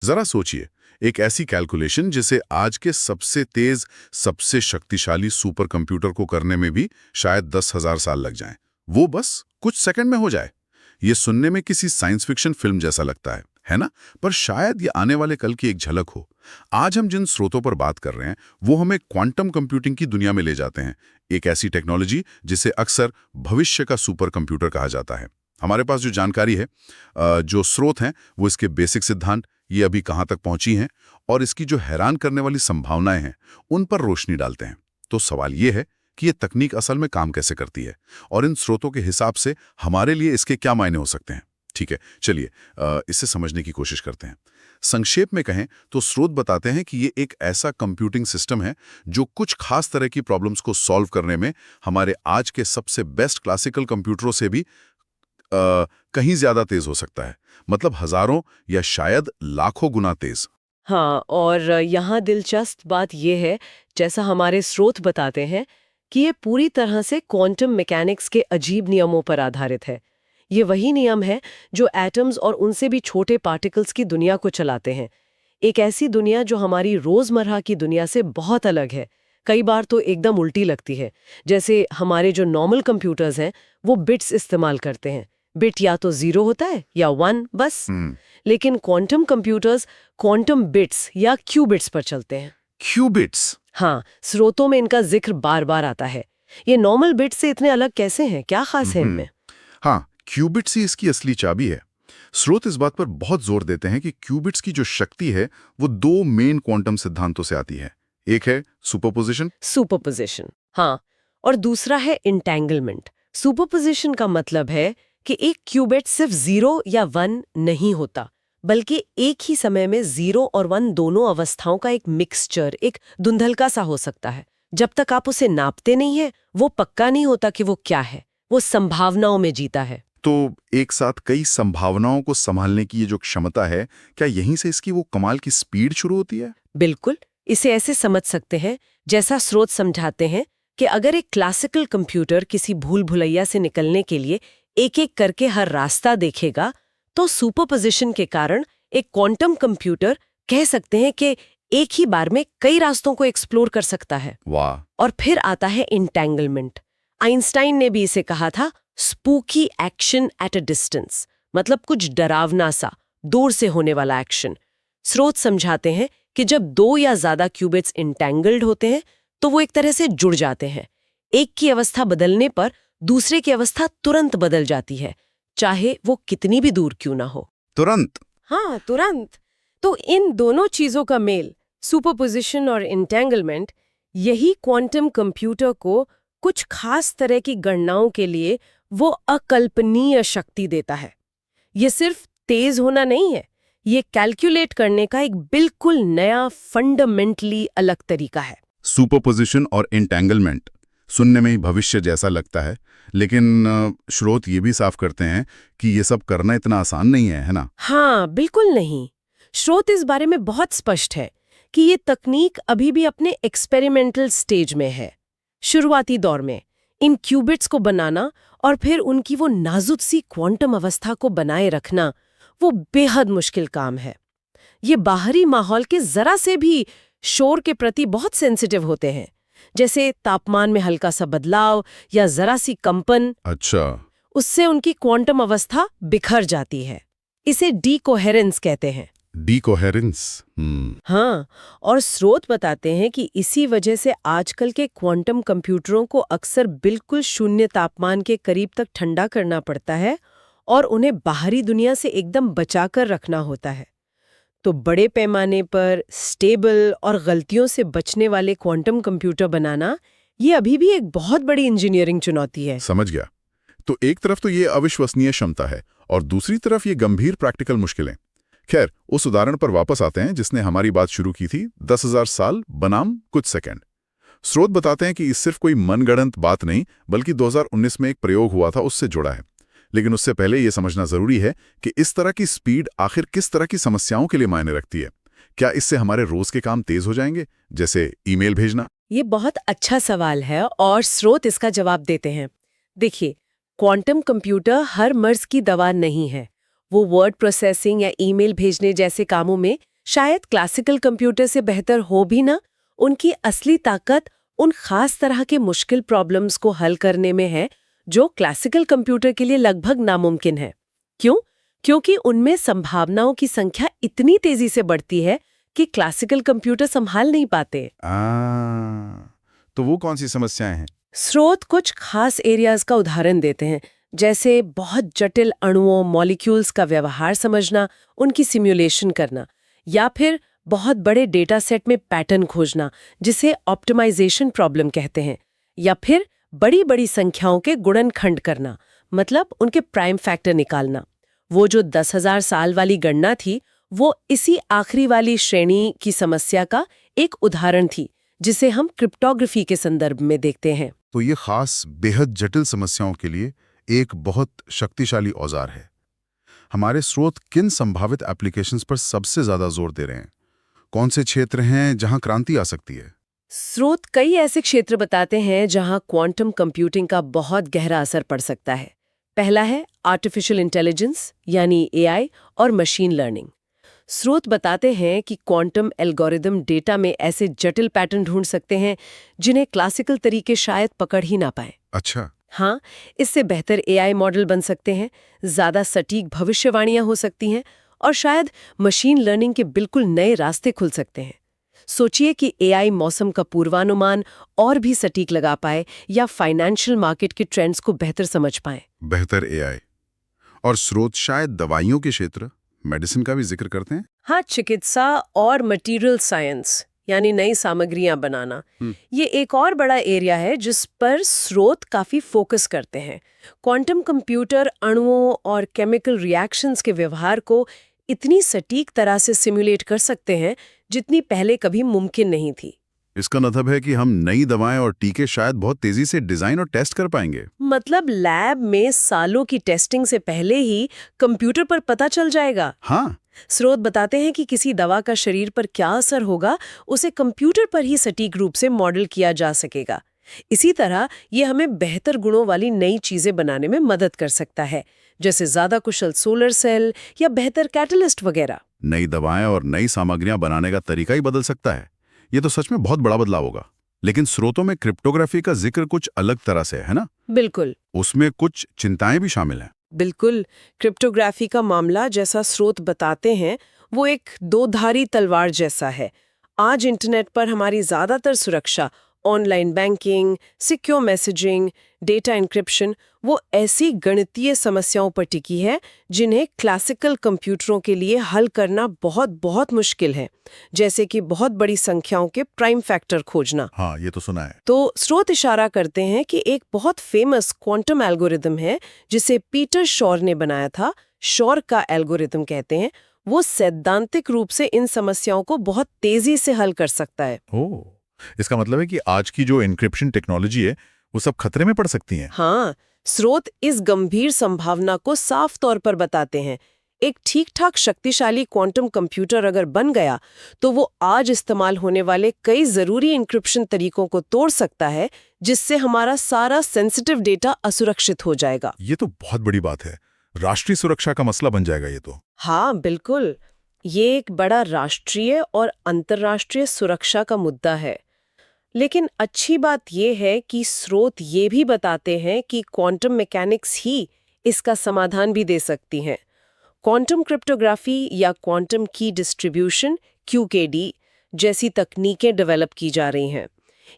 जरा सोचिए, एक ऐसी कैलकुलेशन जिसे आज के सबसे तेज, सबसे शक्तिशाली सुपर कंप्यूटर को करने में भी शायद 10,000 साल लग जाएं, वो बस कुछ सेकंड में हो जाए। ये सुनने में किसी साइंस फिक्शन फिल्म जैसा लगता है ना? पर शायद ये आने वाले कल की एक झलक हो। आज हम जिन स्रोतों पर बात कर रहे हैं वो हमें क्वांटम कंप्यूटिंग की दुनिया में ले जाते हैं, एक ऐसी टेक्नोलॉजी जिसे अक्सर भविष्य का सुपर कंप्यूटर कहा जाता है। हमारे पास जो जानकारी है, जो स्रोत हैं, वो इसके बेसिक सिद्धांत, ये अभी कहाँ तक पहुंची हैं और इसकी जो हैरान करने वाली संभावनाएं हैं, उन पर रोशनी डालते हैं। तो सवाल ये है कि ये तकनीक असल में काम कैसे करती है और इन स्रोतों के हिसाब से हमारे लिए इसके क्या मायने हो सकते हैं। ठीक है, चलिए इसे समझने की कोशिश करते हैं। संक्षेप में कहें तो स्रोत बताते हैं कि ये एक ऐसा कंप्यूटिंग सिस्टम है जो कुछ खास तरह की प्रॉब्लम्स को सॉल्व करने में हमारे आज के सबसे बेस्ट क्लासिकल कंप्यूटरों से भी कहीं ज्यादा तेज हो सकता है। मतलब हजारों या शायद लाखों गुना तेज। हाँ, और यहाँ दिलचस्प बात यह है, जैसा हमारे स्रोत बताते हैं, कि ये पूरी तरह से क्वांटम मैकेनिक्स के अजीब नियमों पर आधारित है। ये वही नियम है जो एटम्स और उनसे भी छोटे पार्टिकल्स की दुनिया को चलाते हैं। एक ऐसी दुनिया जो हमारी रोजमर्रा की दुनिया से बहुत अलग है, कई बार तो एकदम उल्टी लगती है। जैसे हमारे जो नॉर्मल कंप्यूटर्स हैं वो बिट्स इस्तेमाल करते हैं। बिट या तो 0 होता है या 1 बस। लेकिन क्वांटम कंप्यूटर्स क्वांटम बिट्स या क्यूबिट्स पर चलते हैं। क्यूबिट्स? हाँ, स्रोतों में इनका जिक्र बार बार आता है। ये नॉर्मल बिट्स से इतने अलग कैसे हैं? क्या खास है इनमें? हाँ, क्यूबिट्स ही इसकी असली चाबी है। स्रोत इस बात पर बहुत जोर देते हैं कि क्यूबिट्स की जो शक्ति है वो दो मेन क्वांटम सिद्धांतों से आती है। एक है सुपरपोजिशन, हाँ, और दूसरा है इंटेंगलमेंट। सुपरपोजिशन का मतलब है कि एक क्यूबिट सिर्फ 0 या 1 नहीं होता, बल्कि एक ही समय में 0 और 1 दोनों अवस्थाओं का एक मिक्सचर, एक धुंधलका सा हो सकता है। जब तक आप उसे नापते नहीं है वो पक्का नहीं होता कि वो क्या है, वो संभावनाओं में जीता है। तो एक साथ कई संभावनाओं को संभालने की ये जो क्षमता है, क्या यहीं से इसकी वो कमाल की स्पीड शुरू होती है? बिल्कुल, इसे ऐसे समझ सकते हैं जैसा स्रोत समझाते हैं कि अगर एक क्लासिकल कंप्यूटर किसी भूल भुलैया से निकलने के लिए एक एक करके हर रास्ता देखेगा, तो सुपरपोजिशन के कारण एक क्वांटम कंप्यूटर कह सकते हैं कि एक ही बार में कई रास्तों को एक्सप्लोर कर सकता है। वाह! और फिर आता है इंटेंगलमेंट। आइंस्टाइन ने भी इसे कहा था spooky action at a distance, मतलब कुछ डरावना सा, दूर से होने वाला एक्शन। स्रोत समझाते हैं कि जब 2 या ज्यादा क्यूबिट्स इंटेंगल्ड होते हैं तो वो एक तरह से जुड़ जाते हैं। एक की अवस्था बदलने पर दूसरे की अवस्था तुरंत बदल जाती है, चाहे वो कितनी भी दूर क्यों ना हो। तुरंत? हाँ, तुरंत। तो इन दोनों चीजों का मेल, सुपरपोजिशन और इंटेंगलमेंट, यही क्वांटम कंप्यूटर को कुछ खास तरह की गणनाओं के लिए वो अकल्पनीय शक्ति देता है। ये सिर्फ तेज होना नहीं है, ये कैलकुलेट करने का एक बिल्कुल नया फंडामेंटली अलग तरीका है। सुपरपोजिशन और एंटेंगलमेंट सुनने में ही भविष्य जैसा लगता है, लेकिन स्रोत ये भी साफ करते हैं कि ये सब करना इतना आसान नहीं है ना? हाँ, बिल्कुल नहीं। स्रोत इस बारे में बहुत स्पष्ट है कि ये तकनीक अभी भी अपने एक्सपेरिमेंटल स्टेज में है। शुरुआती दौर में इन क्यूबिट्स को बनाना और फिर उनकी वो नाजुक सी क्वांटम अवस्था को बनाए रखना, वो बेहद मुश्किल काम है। ये बाहरी माहौल के जरा से भी शोर के प्रति बहुत सेंसिटिव होते हैं, जैसे तापमान में हल्का सा बदलाव या जरा सी कंपन। अच्छा। उससे उनकी क्वांटम अवस्था बिखर जाती है। इसे डीकोहेरेंस कहते हैं। डीकोहेरेंस? हाँ, और स्रोत बताते हैं कि इसी वजह से आजकल के क्वांटम कंप्यूटरों को अक्सर बिल्कुल शून्य तापमान के करीब तक ठंडा करना पड़ता है और उन्हें बाहरी दुनिया से एकदम बचाकर रखना होता है। तो बड़े पैमाने पर स्टेबल और गलतियों से बचने वाले क्वांटम कंप्यूटर बनाना, ये अभी भी एक बहुत बड़ी इंजीनियरिंग चुनौती है। समझ गया। तो एक तरफ तो ये अविश्वसनीय क्षमता है और दूसरी तरफ ये गंभीर प्रैक्टिकल मुश्किलें। खैर, उस उदाहरण पर वापस आते हैं जिसने हमारी बात शुरू की थी, 10,000 साल बनाम कुछ सेकंड। स्रोत बताते हैं कि ये सिर्फ कोई मनगढ़ंत बात नहीं, बल्कि 2019 में एक प्रयोग हुआ था, उससे जुड़ा है। लेकिन उससे पहले ये समझना जरूरी है कि इस तरह की स्पीड आखिर किस तरह की समस्याओं के लिए मायने रखती है। क्या इससे हमारे रोज के काम तेज हो जाएंगे, जैसे ईमेल भेजना? ये बहुत अच्छा सवाल है और स्रोत इसका जवाब देते हैं। देखिए, क्वांटम कंप्यूटर हर मर्ज की दवा नहीं है। वो वर्ड प्रोसेसिंग या ईमेल भेजने जैसे कामों में शायद क्लासिकल कंप्यूटर से बेहतर हो भी ना, उनकी असली ताकत उन खास तरह के मुश्किल प्रॉब्लम्स को हल करने में है जो क्लासिकल कंप्यूटर के लिए लगभग नामुमकिन है। क्यों? क्योंकि उनमें संभावनाओं की संख्या इतनी तेजी से बढ़ती है कि क्लासिकल कंप्यूटर संभाल नहीं पाते। तो वो कौन सी समस्याएं हैं? स्रोत कुछ खास एरियाज का उदाहरण देते हैं, जैसे बहुत जटिल अणुओं मॉलिक्यूल्स का व्यवहार समझना, उनकी सिमुलेशन करना, या फिर बहुत बड़े डेटा सेट में पैटर्न खोजना, जिसे ऑप्टिमाइजेशन प्रॉब्लम कहते हैं, या फिर बड़ी बड़ी संख्याओं के गुणनखंड करना, मतलब उनके प्राइम फैक्टर निकालना। वो जो 10,000 साल वाली गणना थी, वो इसी आखिरी वाली श्रेणी की समस्या का एक उदाहरण थी, जिसे हम क्रिप्टोग्राफी के संदर्भ में देखते हैं। तो ये खास बेहद जटिल समस्याओं के लिए एक बहुत शक्तिशाली औजार है। हमारे स्रोत किन संभावित एप्लीकेशंस पर सबसे ज्यादा जोर दे रहे हैं? कौन से क्षेत्र हैं जहां क्रांति आ सकती है? स्रोत कई ऐसे क्षेत्र बताते हैं जहां क्वांटम कंप्यूटिंग का बहुत गहरा असर पड़ सकता है। पहला है आर्टिफिशियल इंटेलिजेंस यानी एआई और मशीन लर्निंग। स्रोत बताते हैं कि क्वांटम एल्गोरिदम डेटा में ऐसे जटिल पैटर्न ढूंढ सकते हैं जिन्हें क्लासिकल तरीके शायद पकड़ ही ना पाए। अच्छा। हाँ, इससे बेहतर एआई मॉडल बन सकते हैं, ज्यादा सटीक भविष्यवाणियां हो सकती हैं और शायद मशीन लर्निंग के बिल्कुल नए रास्ते खुल सकते हैं। सोचिए कि एआई मौसम का पूर्वानुमान और भी सटीक लगा पाए या फाइनेंशियल मार्केट के ट्रेंड्स को बेहतर समझ पाए। बेहतर एआई और स्रोत शायद दवाइयों के क्षेत्र, मेडिसिन का भी जिक्र करते हैं। हाँ, चिकित्सा और मटेरियल साइंस यानी नई सामग्रियां बनाना, ये एक और बड़ा एरिया है जिस पर स्रोत काफी फोकस करते हैं। क्वांटम कंप्यूटर अणुओं और केमिकल रिएक्शंस के व्यवहार को इतनी सटीक तरह से सिमुलेट कर सकते हैं जितनी पहले कभी मुमकिन नहीं थी। इसका मतलब है कि हम नई दवाएं और टीके शायद बहुत तेजी से डिजाइन और टेस्ट कर पाएंगे। मतलब लैब में सालों की टेस्टिंग से पहले ही कंप्यूटर पर पता चल जाएगा। हाँ। स्रोत बताते हैं कि किसी दवा का शरीर पर क्या असर होगा, उसे कंप्यूटर पर ही सटीक रूप से मॉडल किया जा सकेगा। इसी तरह ये हमें बेहतर गुणों वाली नई चीजें बनाने में मदद कर सकता है, जैसे ज्यादा कुशल सोलर सेल या बेहतर कैटलिस्ट वगैरह। नई दवाएं और नई सामग्रियां बनाने का तरीका ही बदल सकता है। ये तो सच में बहुत बड़ा बदलाव होगा। लेकिन स्रोतों में क्रिप्टोग्राफी का जिक्र कुछ अलग तरह से है ना? बिल्कुल। उसमें कुछ चिंताएं भी शामिल हैं। बिल्कुल। क्रिप्टोग्राफी का मामला, जैसा स्रोत बताते हैं, वो एक दो-धारी तलवार जैसा है। आज इंटरनेट पर हमारी ज्यादातर सुरक्षा, online banking, secure messaging, data encryption, वो ऐसी गणितीय समस्याओं पर टिकी है जिन्हें क्लासिकल कंप्यूटरों के लिए हल करना बहुत बहुत मुश्किल है, जैसे कि बहुत बड़ी संख्याओं के प्राइम फैक्टर खोजना। हाँ, ये तो सुना है। तो स्रोत इशारा करते हैं कि एक बहुत फेमस क्वांटम एल्गोरिदम है जिसे पीटर शॉर ने बनाया था, शॉर का एल्गोरिदम कहते हैं। वो सैद्धांतिक रूप से इन समस्याओं को बहुत तेजी से हल कर सकता है। ओह, इसका मतलब है कि आज की जो एन्क्रिप्शन टेक्नोलॉजी है वो सब खतरे में पड़ सकती है। हाँ, स्रोत इस गंभीर संभावना को साफ तौर पर बताते हैं। एक ठीक-ठाक शक्तिशाली क्वांटम कंप्यूटर अगर बन गया तो वो आज इस्तेमाल होने वाले कई जरूरी एन्क्रिप्शन तरीकों को तोड़ सकता है, जिससे हमारा सारा सेंसिटिव डेटा असुरक्षित हो जाएगा। ये तो बहुत बड़ी बात है। राष्ट्रीय सुरक्षा का मसला बन जाएगा ये तो। हाँ, बिल्कुल। ये एक बड़ा राष्ट्रीय और अंतर्राष्ट्रीय सुरक्षा का मुद्दा है। लेकिन अच्छी बात यह है कि स्रोत ये भी बताते हैं कि क्वांटम मैकेनिक्स ही इसका समाधान भी दे सकती हैं। क्वांटम क्रिप्टोग्राफी या क्वांटम की डिस्ट्रीब्यूशन QKD जैसी तकनीकें डेवलप की जा रही हैं।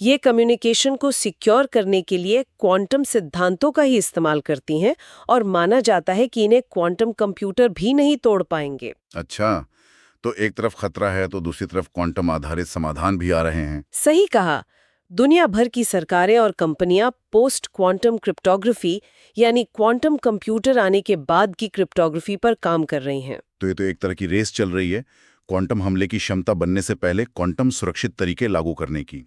ये कम्युनिकेशन को सिक्योर करने के लिए क्वांटम सिद्धांतों का ही इस्तेमाल करती हैं और माना जाता है कि इन्हें क्वांटम कंप्यूटर भी नहीं तोड़ पाएंगे। अच्छा, तो एक तरफ खतरा है तो दूसरी तरफ क्वांटम आधारित समाधान भी आ रहे हैं। सही कहा। दुनिया भर की सरकारें और कंपनियां पोस्ट क्वांटम क्रिप्टोग्राफी यानी क्वांटम कंप्यूटर आने के बाद की क्रिप्टोग्राफी पर काम कर रही हैं। तो ये तो एक तरह की रेस चल रही है, क्वांटम हमले की क्षमता बनने से पहले क्वांटम सुरक्षित तरीके लागू करने की।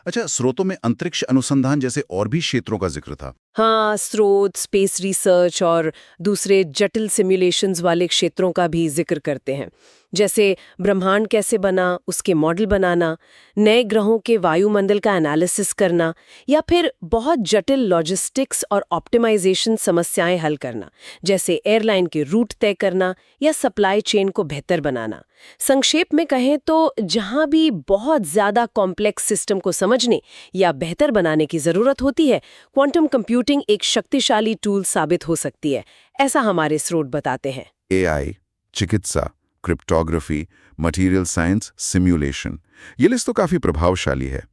अच्छा, स्रोतों में अंतरिक्ष अनुसंधान जैसे और भी क्षेत्रों का जिक्र था। हाँ, स्रोत स्पेस रिसर्च और दूसरे जटिल सिमुलेशंस वाले क्षेत्रों का भी जिक्र करते हैं, जैसे ब्रह्मांड कैसे बना, उसके मॉडल बनाना, नए ग्रहों के वायुमंडल का एनालिसिस करना, या फिर बहुत जटिल लॉजिस्टिक्स और ऑप्टिमाइजेशन समस्याएं हल करना, जैसे एयरलाइन के रूट तय करना या सप्लाई चेन को बेहतर बनाना। संक्षेप में कहें तो जहां भी बहुत ज्यादा कॉम्प्लेक्स सिस्टम को समझने या बेहतर बनाने की जरूरत होती है, क्वांटम कंप्यूटिंग एक शक्तिशाली टूल साबित हो सकती है, ऐसा हमारे स्रोत बताते हैं। एआई, चिकित्सा, क्रिप्टोग्राफी, मटेरियल साइंस, सिम्युलेशन, ये लिस्ट तो काफी प्रभावशाली है।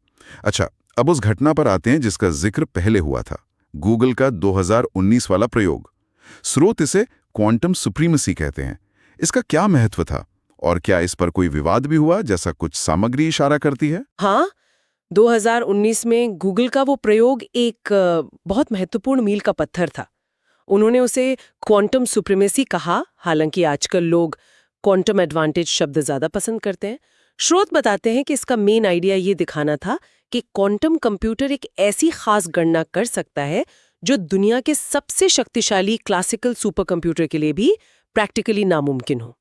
अच्छा, अब उस घटना पर आते हैं जिसका जिक्र पहले हुआ था, गूगल का 2019 वाला प्रयोग। स्रोत इसे क्वांटम सुप्रीमेसी कहते हैं। इसका क्या महत्व था और क्या इस पर कोई विवाद भी हुआ, जैसा कुछ सामग्री इशारा करती है? हाँ, 2019 में गूगल का वो प्रयोग एक बहुत महत्वपूर्ण मील का पत्थर था। उन्होंने उसे क्वांटम सुप्रीमेसी कहा, हालांकि आजकल लोग क्वांटम एडवांटेज शब्द ज्यादा पसंद करते हैं। स्रोत बताते हैं कि इसका मेन आइडिया ये दिखाना था कि क्वांटम कंप्यूटर एक ऐसी खास गणना कर सकता है जो दुनिया के सबसे शक्तिशाली क्लासिकल सुपर कंप्यूटर के लिए भी प्रैक्टिकली नामुमकिन हो।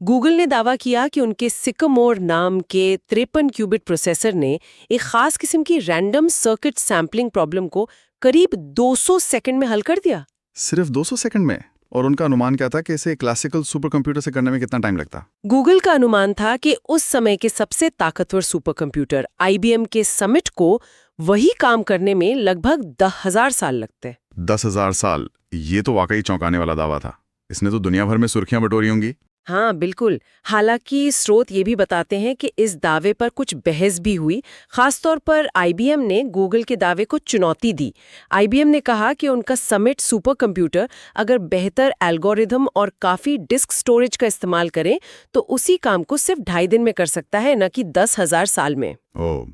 गूगल ने दावा किया कि उनके सिकामोर नाम के 53 क्यूबिट प्रोसेसर ने एक खास किस्म की रैंडम सर्किट सैम्पलिंग प्रॉब्लम को करीब 200 सेकंड में हल कर दिया। सिर्फ 200 सेकंड में? और उनका अनुमान क्या था कि इसे क्लासिकल सुपर कंप्यूटर से करने में कितना टाइम लगता? गूगल का अनुमान था कि उस समय के सबसे ताकतवर सुपर कंप्यूटर IBM के समिट को वही काम करने में लगभग 10,000 साल लगते। 10,000 साल? ये तो वाकई चौंकाने वाला दावा था। इसने तो दुनिया भर में सुर्खियां बटोरी होंगी। हाँ बिल्कुल। हालांकि स्रोत ये भी बताते हैं कि इस दावे पर कुछ बहस भी हुई। खासतौर पर IBM ने गूगल के दावे को चुनौती दी। IBM ने कहा कि उनका समिट सुपर कंप्यूटर अगर बेहतर एल्गोरिथम और काफ़ी डिस्क स्टोरेज का इस्तेमाल करें तो उसी काम को सिर्फ 2.5 दिन में कर सकता है, न कि 10,000 साल में। ओह,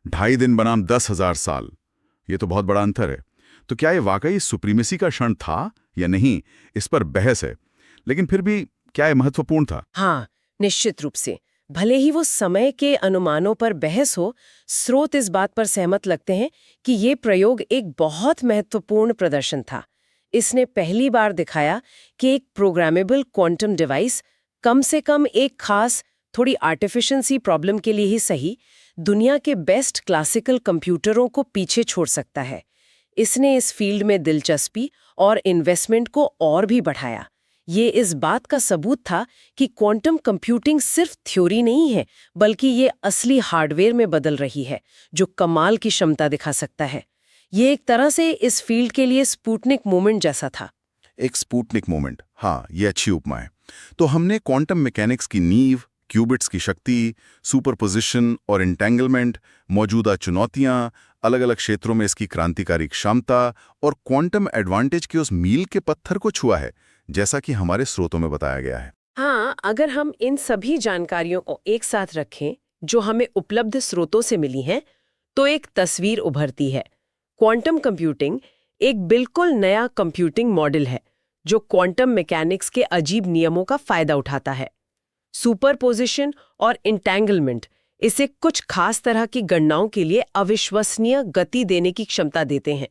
2.5 दिन बनाम 10,000 साल, ये तो बहुत बड़ा अंतर है। तो क्या ये वाकई सुप्रीमेसी का क्षण था या नहीं, इस पर बहस है, लेकिन फिर भी क्या ये महत्वपूर्ण था? हाँ, निश्चित रूप से। भले ही वो समय के अनुमानों पर बहस हो, स्रोत इस बात पर सहमत लगते हैं कि ये प्रयोग एक बहुत महत्वपूर्ण प्रदर्शन था। इसने पहली बार दिखाया कि एक प्रोग्रामेबल क्वांटम डिवाइस कम से कम एक खास, थोड़ी आर्टिफिशियल सी प्रॉब्लम के लिए ही सही, दुनिया के बेस्ट क्लासिकल कंप्यूटरों को पीछे छोड़ सकता है। इसने इस फील्ड में दिलचस्पी और इन्वेस्टमेंट को और भी बढ़ाया। ये इस बात का सबूत था कि क्वांटम कंप्यूटिंग सिर्फ थ्योरी नहीं है, बल्कि ये असली हार्डवेयर में बदल रही है, जो कमाल की क्षमता दिखा सकता है। ये एक तरह से इस फील्ड के लिए स्पुतनिक मोमेंट जैसा था। एक स्पुतनिक मोमेंट, हाँ, ये अच्छी उपमा है। तो हमने क्वांटम मैकेनिक्स की नींव, क्यूबिट्स की शक्ति, सुपरपोजिशन और एंटेंगलमेंट, मौजूदा चुनौतियां, अलग अलग क्षेत्रों में इसकी क्रांतिकारी क्षमता और क्वांटम एडवांटेज के उस मील के पत्थर को छुआ है, जैसा कि हमारे स्रोतों में बताया गया है। हाँ, अगर हम इन सभी जानकारियों को एक साथ रखें जो हमें उपलब्ध स्रोतों से मिली हैं, तो एक तस्वीर उभरती है। क्वांटम कंप्यूटिंग एक बिल्कुल नया कंप्यूटिंग मॉडल है जो क्वांटम मैकेनिक्स के अजीब नियमों का फायदा उठाता है। सुपरपोजिशन और इंटेंगलमेंट इसे कुछ खास तरह की गणनाओं के लिए अविश्वसनीय गति देने की क्षमता देते हैं।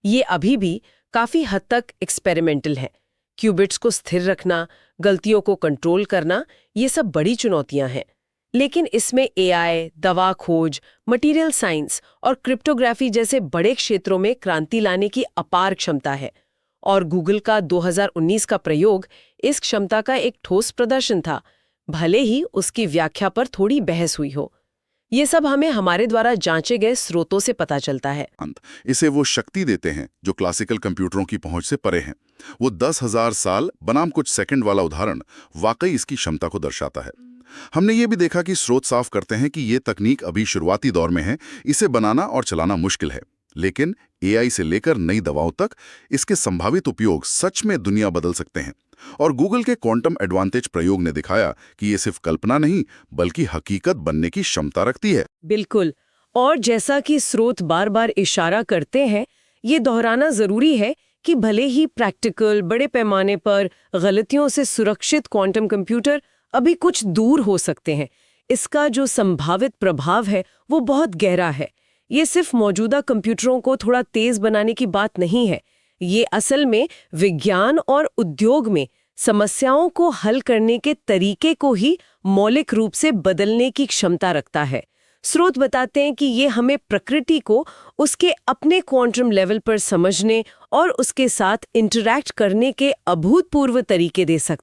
ये अभी भी काफी हद तक एक्सपेरिमेंटल है। क्यूबिट्स को स्थिर रखना, गलतियों को कंट्रोल करना, ये सब बड़ी चुनौतियां हैं। लेकिन इसमें AI, दवा खोज, मटेरियल साइंस और क्रिप्टोग्राफी जैसे बड़े क्षेत्रों में क्रांति लाने की अपार क्षमता है। और गूगल का 2019 का प्रयोग इस क्षमता का एक ठोस प्रदर्शन था, भले ही उसकी व्याख्या पर थोड़ी बहस हुई हो। ये सब हमें हमारे द्वारा जांचे गए स्रोतों से पता चलता है। इसे वो शक्ति देते हैं जो क्लासिकल कंप्यूटरों की पहुंच से परे हैं। वो 10,000 साल बनाम कुछ सेकंड वाला उदाहरण वाकई इसकी क्षमता को दर्शाता है। हमने ये भी देखा कि स्रोत साफ करते हैं कि ये तकनीक अभी शुरुआती दौर में है, इसे बनाना और चलाना मुश्किल है। लेकिन AI से लेकर नई दवाओं तक इसके संभावित उपयोग सच में दुनिया बदल सकते हैं। और गूगल के क्वांटम एडवांटेज प्रयोग ने दिखाया कि ये सिर्फ कल्पना नहीं, बल्कि हकीकत बनने की क्षमता रखती है। बिल्कुल। और जैसा कि स्रोत बार बार इशारा करते हैं, ये दोहराना जरूरी है कि भले ही प्रैक्टिकल, बड़े पैमाने पर गलतियों से सुरक्षित क्वांटम कंप्यूटर अभी कुछ दूर हो सकते हैं, इसका जो संभावित प्रभाव है वो बहुत गहरा है। ये सिर्फ मौजूदा कंप्यूटरों को थोड़ा तेज बनाने की बात नहीं है। ये असल में विज्ञान और उद्योग में समस्याओं को हल करने के तरीके को ही मौलिक रूप से बदलने की क्षमता रखता है। स्रोत बताते हैं कि ये हमें प्रकृति को उसके अपने क्वांटम लेवल पर समझने और उसके साथ इंटरैक्ट करने के अभूतपूर्व तरीके दे सकता है।